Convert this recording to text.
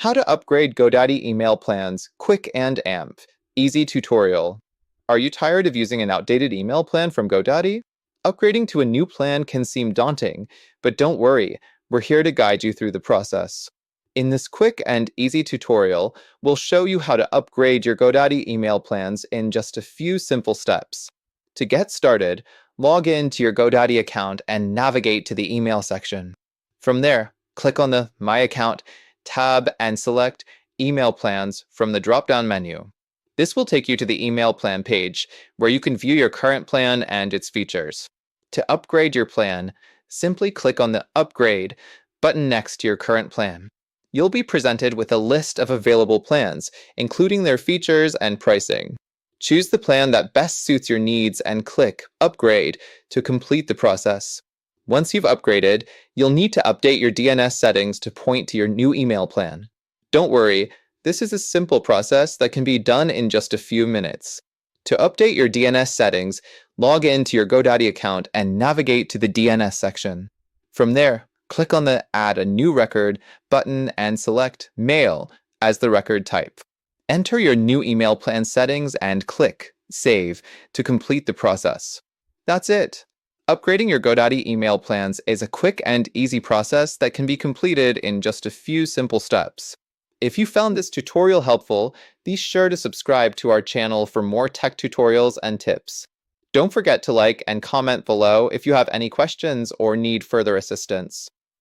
How to upgrade GoDaddy email plans, quick and AMP. Easy tutorial. Are you tired of using an outdated email plan from GoDaddy? Upgrading to a new plan can seem daunting, but don't worry, we're here to guide you through the process. In this quick and easy tutorial, we'll show you how to upgrade your GoDaddy email plans in just a few simple steps. To get started, log in to your GoDaddy account and navigate to the email section. From there, click on the My Account tab and select Email Plans from the drop-down menu. This will take you to the email plan page, where you can view your current plan and its features. To upgrade your plan, simply click on the Upgrade button next to your current plan. You'll be presented with a list of available plans, including their features and pricing. Choose the plan that best suits your needs and click Upgrade to complete the process. Once you've upgraded, you'll need to update your DNS settings to point to your new email plan. Don't worry, this is a simple process that can be done in just a few minutes. To update your DNS settings, log in to your GoDaddy account and navigate to the DNS section. From there, click on the Add a New Record button and select Mail as the record type. Enter your new email plan settings and click Save to complete the process. That's it. Upgrading your GoDaddy email plans is a quick and easy process that can be completed in just a few simple steps. If you found this tutorial helpful, be sure to subscribe to our channel for more tech tutorials and tips. Don't forget to like and comment below if you have any questions or need further assistance.